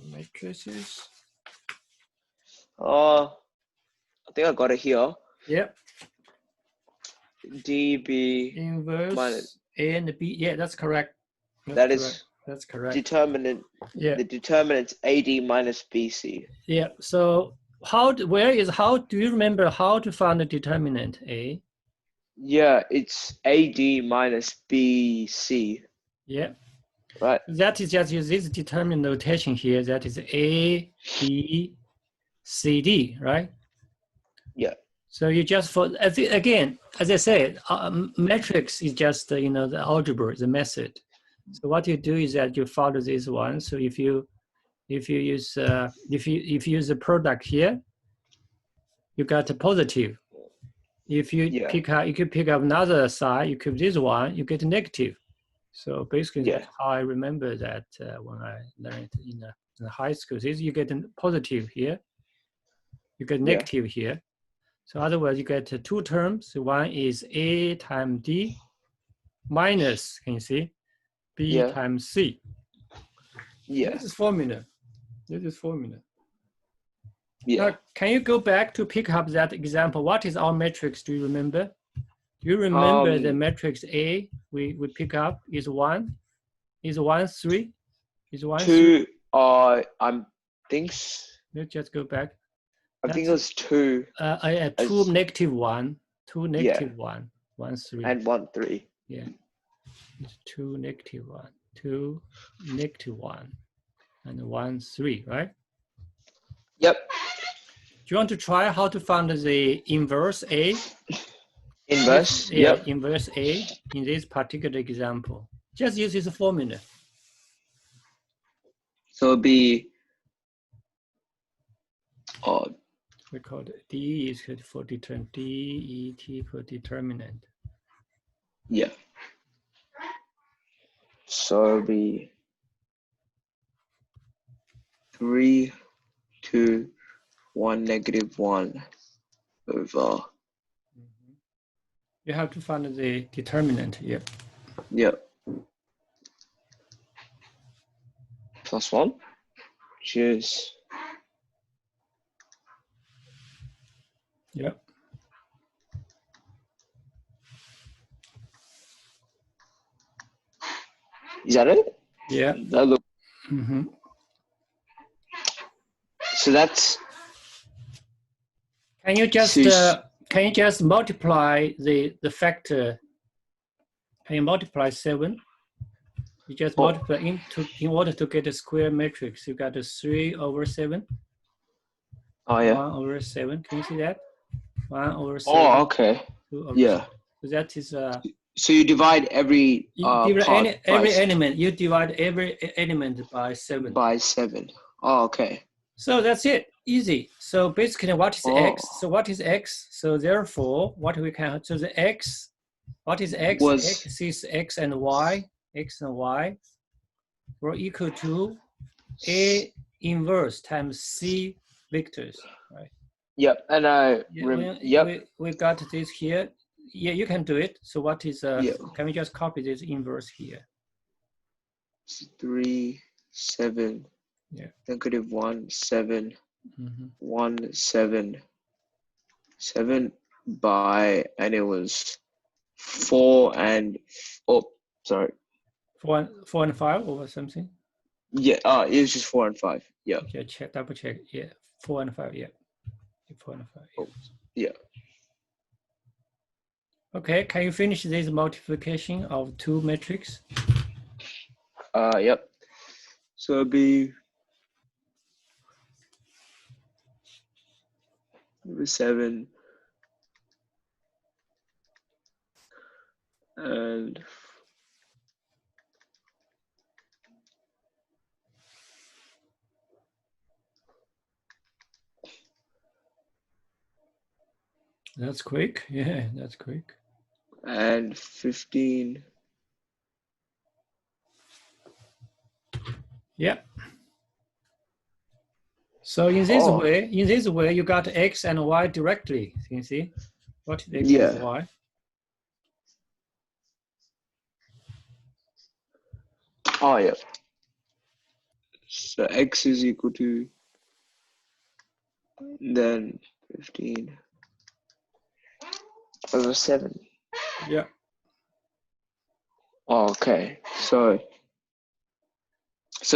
Speaker 1: matrices.
Speaker 2: I think I got it here.
Speaker 1: Yep.
Speaker 2: DB
Speaker 1: inverse minus A and B. Yeah, that's correct. That's correct.
Speaker 2: Determinant. Yeah. The determinant's AD minus BC.
Speaker 1: Yeah. So how do you remember how to find the determinant A?
Speaker 2: Yeah, it's AD minus BC.
Speaker 1: Yeah.
Speaker 2: Right.
Speaker 1: That is just this determinant notation here. That is A, B, C, D, right?
Speaker 2: Yeah.
Speaker 1: So you just again, as I said, matrix is just the algebra, the method. So what you do is that you follow this one. So if you use the product here, you got a positive. If you pick up another side, you keep this one, you get a negative. So basically, that's how I remember that when I learned in the high school. So you get a positive here, you get negative here. So otherwise, you get two terms. So one is A times D minus, can you see, B times C.
Speaker 2: Yeah.
Speaker 1: This is formula.
Speaker 2: Yeah.
Speaker 1: Now, can you go back to pick up that example? What is our matrix? Do you remember? Do you remember the matrix A we pick up is 1? Is 1, 3? Is 1,
Speaker 2: 2,
Speaker 1: 3?
Speaker 2: I'm thinks.
Speaker 1: Let's just go back.
Speaker 2: I think it was 2.
Speaker 1: 2, negative 1. 2, negative
Speaker 2: Yeah.
Speaker 1: 1. 1, 3.
Speaker 2: And 1, 3.
Speaker 1: Yeah. It's 2, negative 1. 2, negative 1. And 1, 3, right?
Speaker 2: Yep.
Speaker 1: Do you want to try how to find the inverse A?
Speaker 2: Inverse?
Speaker 1: Yeah,
Speaker 2: Yep.
Speaker 1: inverse A in this particular example. Just use this formula.
Speaker 2: So it'll be
Speaker 1: We call it D is for determinant, D, E, T for determinant.
Speaker 2: yeah. So it'll be 3, 2, 1, negative 1 over.
Speaker 1: You have to find the determinant here.
Speaker 2: Yep. Plus 1, which is.
Speaker 1: Yep.
Speaker 2: Is that it?
Speaker 1: Yeah.
Speaker 2: That look.
Speaker 1: Mm-hmm.
Speaker 2: So that's.
Speaker 1: Can you just multiply the factor? Can you multiply 7? You just multiply in order to get a square matrix. You got a 3 over 7.
Speaker 2: Oh yeah.
Speaker 1: 1 over 7. Can you see that? 1 over 7.
Speaker 2: Oh, okay.
Speaker 1: 2 over
Speaker 2: Yeah.
Speaker 1: 7. So that is
Speaker 2: So you divide every part
Speaker 1: every element. You divide every element by 7.
Speaker 2: By 7. Oh, okay.
Speaker 1: So that's it. Easy. So basically, what is X? So what is X? So therefore, what we can so the X. What is X? X is X and Y. X and Y were equal to A inverse times C vectors, right?
Speaker 2: Yep, and
Speaker 1: we got this here. Yeah, you can do it. So what is can we just copy this inverse here?
Speaker 2: 3, 7.
Speaker 1: Yeah.
Speaker 2: Negative 1, 7.
Speaker 1: Mm-hmm.
Speaker 2: 1, 7. 7 by, and it was 4 and 4
Speaker 1: and 5 or something.
Speaker 2: Yeah. It was just 4 and 5. Yeah.
Speaker 1: Okay, double check. Yeah, 4 and 5. Yeah. 4 and 5. Yeah.
Speaker 2: Yeah.
Speaker 1: Okay, can you finish this multiplication of 2 matrix?
Speaker 2: Yep. So it'll be 7 and
Speaker 1: That's quick. Yeah, that's quick.
Speaker 2: And 15.
Speaker 1: Yeah. So in this way, you got X and Y directly. Can you see? What is X and Y?
Speaker 2: Oh, yeah. So X is equal to then 15 over 7.
Speaker 1: Yeah.
Speaker 2: Oh, okay. So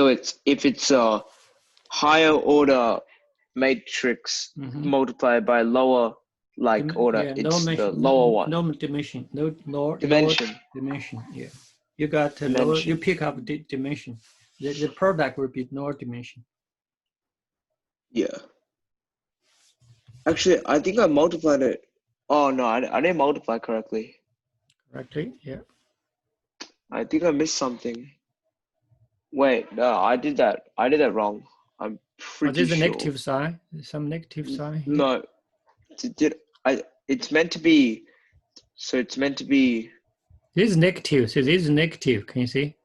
Speaker 2: it's if it's a higher order matrix multiplied by lower order, it's the lower one.
Speaker 1: No dimension. Dimension. Yeah. You got lower. You pick up the dimension. The product will be no dimension.
Speaker 2: Yeah. Actually, I think I multiplied it. Oh no, I didn't multiply correctly.
Speaker 1: Correctly, yeah.
Speaker 2: I think I missed something. Wait, no, I did that wrong. I'm pretty sure.
Speaker 1: There's a negative sign. There's some negative sign here.
Speaker 2: No, it's meant to be. So it's meant to be.
Speaker 1: This is negative. So this is negative. Can you see?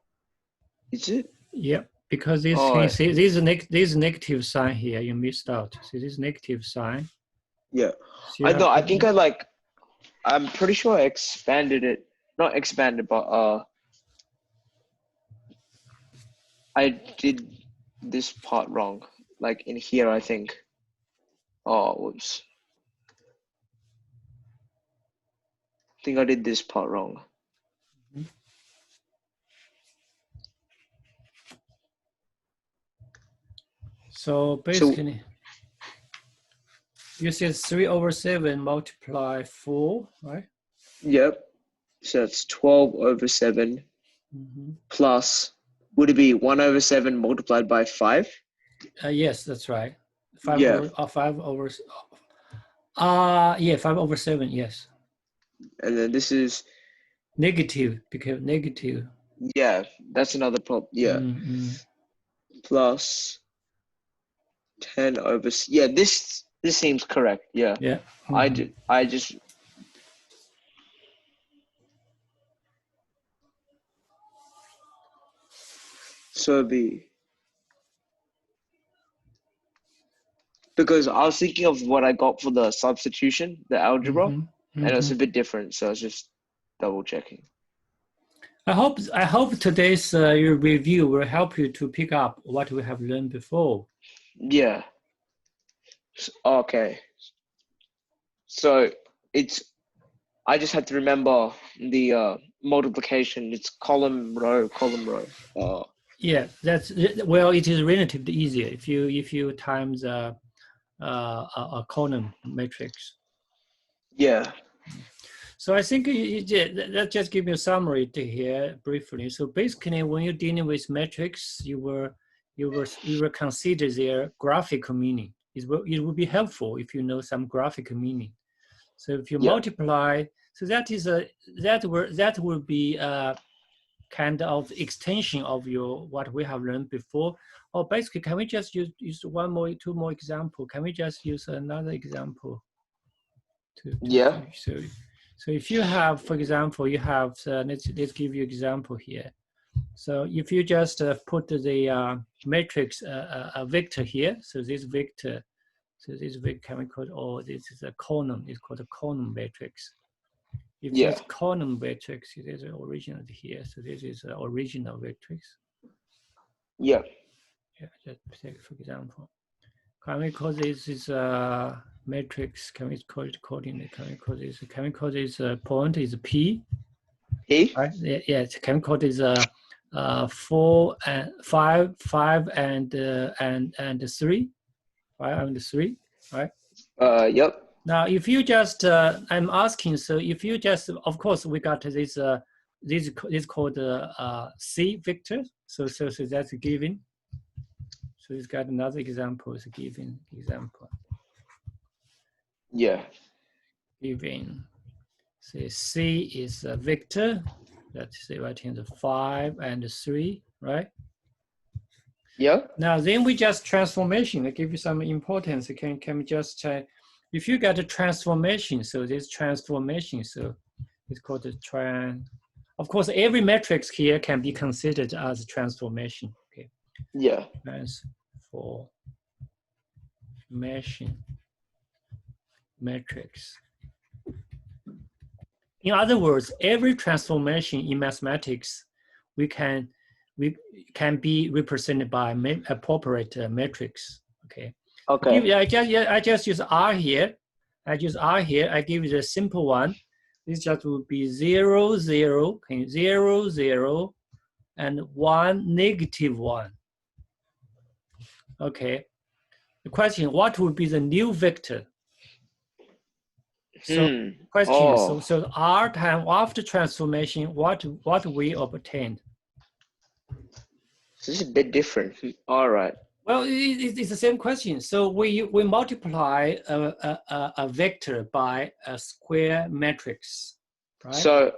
Speaker 2: Is it?
Speaker 1: Yeah, because this. Can you see? This is negative sign here. You missed out. See this negative sign.
Speaker 2: Yeah, I know. I think I'm pretty sure I expanded it. Not expanded, but I did this part wrong. Like in here, I think. Oh, whoops. think I did this part wrong.
Speaker 1: So basically, you said 3/7 multiply 4, right?
Speaker 2: Yep. So that's 12/7 plus, would it be 1/7 multiplied by 5?
Speaker 1: Yes, that's right. 5
Speaker 2: Yeah.
Speaker 1: over 5/7, yes.
Speaker 2: And then this is
Speaker 1: Negative, because negative.
Speaker 2: yeah, that's another problem. Yeah. Plus 10/, yeah, this seems correct. Yeah.
Speaker 1: Yeah.
Speaker 2: I just so it'd be, because I was thinking of what I got for the substitution, the algebra, and it's a bit different. So I was just double checking.
Speaker 1: I hope today's your review will help you to pick up what we have learned before.
Speaker 2: Yeah. Okay. So I just had to remember the multiplication. It's column row.
Speaker 1: Yeah, well, it is relatively easier if you times a column matrix.
Speaker 2: Yeah.
Speaker 1: So I think let's just give you a summary to here briefly. So basically, when you're dealing with metrics, you will consider their graphical meaning. It will be helpful if you know some graphical meaning. So if you multiply, so that will be a kind of extension of what we have learned before. Or basically, can we just use two more example? Can we just use another example? So if you have, for example, you have, let's give you example here. So if you just put the matrix, a vector here, so this vector can we call, or this is a column, it's called a column matrix. If this column matrix, it is original here, so this is an original matrix.
Speaker 2: Yeah.
Speaker 1: Yeah, just take for example. Can we call this is a matrix? Can we call it coordinate? Can we call this point is P?
Speaker 2: P?
Speaker 1: Right? Yeah. Can we call this 4 and 5 and 3? 5 and 3, right?
Speaker 2: Yep.
Speaker 1: Now, if you just, I'm asking. So if you just, of course, we got this called C vector. So that's a given. So it's got another example, it's a given example.
Speaker 2: Yeah.
Speaker 1: Given, say C is a vector, let's say right here the 5 and 3, right?
Speaker 2: Yeah.
Speaker 1: Now then we just transformation, I give you some importance. Can we just, if you got a transformation, so this transformation, so it's called a of course, every matrix here can be considered as a transformation, okay?
Speaker 2: Yeah.
Speaker 1: Transformation matrix. In other words, every transformation in mathematics, we can be represented by appropriate matrix. Okay.
Speaker 2: Okay.
Speaker 1: I just use R here. I give you the simple one. This just would be 0, 0, 0, 0, and 1, -1. Okay. The question: what would be the new vector? So question. So R time after transformation, what we obtained?
Speaker 2: This is a bit different. All right.
Speaker 1: Well, it's the same question. So we multiply a vector by a square matrix, right?
Speaker 2: So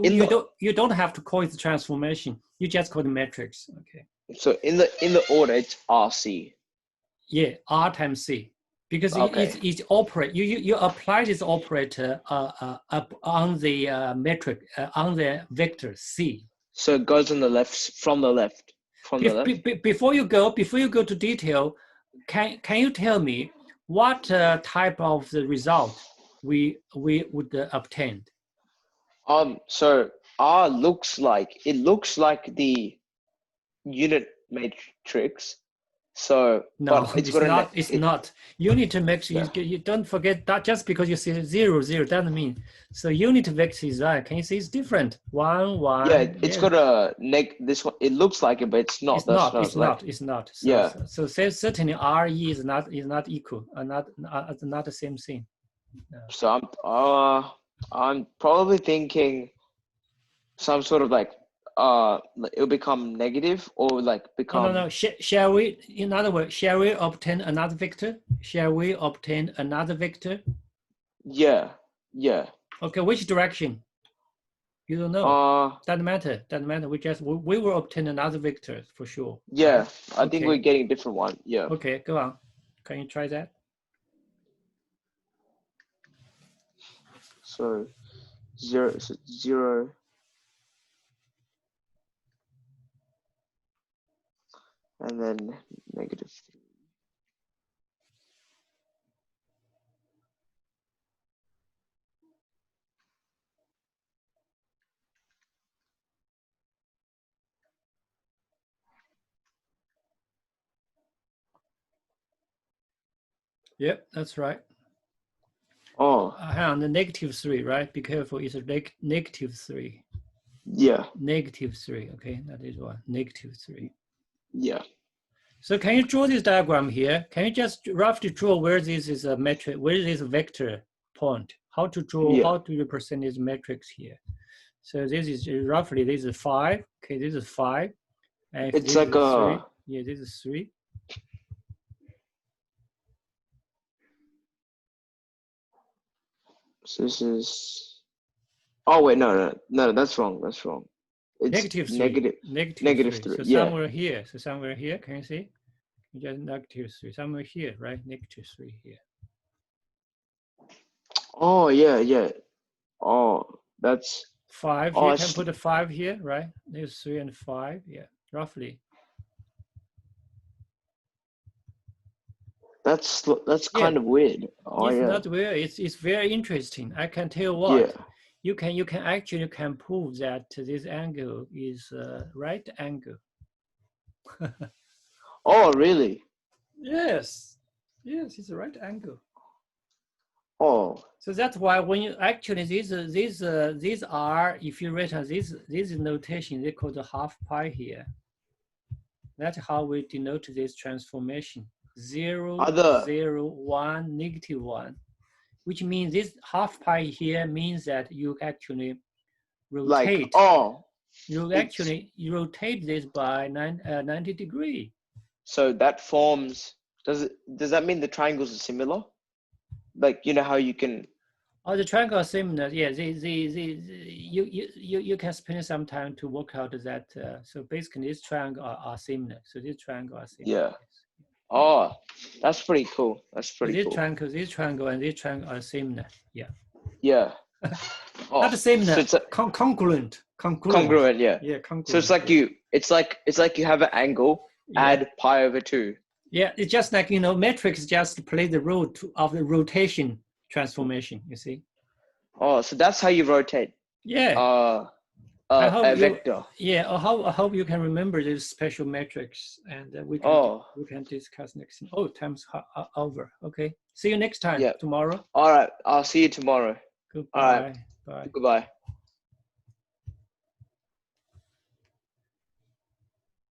Speaker 1: you don't have to call it the transformation. You just call the matrix. Okay.
Speaker 2: So in the order, it's RC.
Speaker 1: Yeah, R times C, because it's operate. You apply this operator on the metric on the vector C.
Speaker 2: So it goes on the left, from the left.
Speaker 1: Before you go to detail, can you tell me what type of the result we would obtain?
Speaker 2: So R looks like the unit matrix, So,
Speaker 1: No,
Speaker 2: but it's
Speaker 1: it's
Speaker 2: got
Speaker 1: not. It's not. You need to make sure
Speaker 2: Yeah.
Speaker 1: you don't forget that just because you see 0, 0 doesn't mean. So unit vector design. Can you see it's different? 1, 1.
Speaker 2: Yeah, it's
Speaker 1: Yeah.
Speaker 2: got a this one. It looks like it, but it's not.
Speaker 1: It's
Speaker 2: That's
Speaker 1: not.
Speaker 2: not
Speaker 1: It's
Speaker 2: like.
Speaker 1: not. It's not. So,
Speaker 2: Yeah.
Speaker 1: so certainly RE is not equal. Not the same thing. No.
Speaker 2: So I'm probably thinking some sort of like it'll become negative or like become.
Speaker 1: No. Shall we? In other words, shall we obtain another vector? Shall we obtain another vector?
Speaker 2: Yeah. Yeah.
Speaker 1: Okay. Which direction? You don't know. Doesn't matter. Doesn't matter. We will obtain another vector for sure.
Speaker 2: Yeah.
Speaker 1: Right?
Speaker 2: I think we're getting a different one. Yeah.
Speaker 1: Okay, go on. Can you try that?
Speaker 2: So 0, 0, and then negative 3.
Speaker 1: Yep, that's right.
Speaker 2: Oh.
Speaker 1: Hang on, the negative 3, right? Be careful. It's a negative 3.
Speaker 2: Yeah.
Speaker 1: Negative 3. Okay, that is one. Negative 3.
Speaker 2: Yeah.
Speaker 1: So can you draw this diagram here? Can you just roughly draw where this is a metric, where this vector point? How to draw?
Speaker 2: Yeah.
Speaker 1: How to represent this matrix here? So this is roughly this is 5. Okay, this is 5. And if
Speaker 2: It's
Speaker 1: this
Speaker 2: like
Speaker 1: is 3, yeah, this is 3.
Speaker 2: So this is. Oh wait, no, that's wrong. That's wrong. It's
Speaker 1: Negative 3.
Speaker 2: negative. Negative 3.
Speaker 1: So
Speaker 2: Yeah.
Speaker 1: somewhere here. So somewhere here. Can you see? Just negative 3. Somewhere here, right? Negative 3 here.
Speaker 2: Oh yeah, yeah. Oh, that's
Speaker 1: 5
Speaker 2: oh,
Speaker 1: here. Can put a 5 here, right? There's 3 and 5. Yeah, roughly.
Speaker 2: that's kind of weird. Oh
Speaker 1: It's
Speaker 2: yeah.
Speaker 1: not weird. It's very interesting. I can tell what.
Speaker 2: Yeah.
Speaker 1: You can actually prove that this angle is a right angle.
Speaker 2: Oh really?
Speaker 1: Yes. Yes, it's a right angle.
Speaker 2: Oh.
Speaker 1: So that's why when you actually these are, if you write this notation, they call the half pi here. That's how we denote this transformation. 0, 0, 1, negative 1, which means this half pi here means that you actually rotate.
Speaker 2: Like,
Speaker 1: you actually rotate this by 90 degrees.
Speaker 2: So that forms. Does that mean the triangles are similar? Like, you know how you can.
Speaker 1: Oh, the triangle are similar. Yeah, you can spend some time to work out that. So basically, these triangles are similar. So these triangles are similar.
Speaker 2: Yeah. Oh, that's pretty cool. That's pretty
Speaker 1: so
Speaker 2: cool.
Speaker 1: This triangle and this triangle are similar. Yeah.
Speaker 2: Yeah.
Speaker 1: Not the same.
Speaker 2: So it's
Speaker 1: congruent.
Speaker 2: Congruent. Yeah.
Speaker 1: Yeah. Congruent.
Speaker 2: So it's like it's like you have an angle.
Speaker 1: Yeah.
Speaker 2: Add pi over 2.
Speaker 1: Yeah, it's just like, matrix just play the role of the rotation transformation, you see?
Speaker 2: Oh, so that's how you rotate.
Speaker 1: Yeah.
Speaker 2: A vector.
Speaker 1: Yeah, I hope you can remember this special matrix, and we can discuss next time. Oh, time's over. Okay. See you next time.
Speaker 2: Yeah.
Speaker 1: Tomorrow.
Speaker 2: All right. I'll see you tomorrow.
Speaker 1: Goodbye.
Speaker 2: All right.
Speaker 1: Bye.
Speaker 2: Goodbye.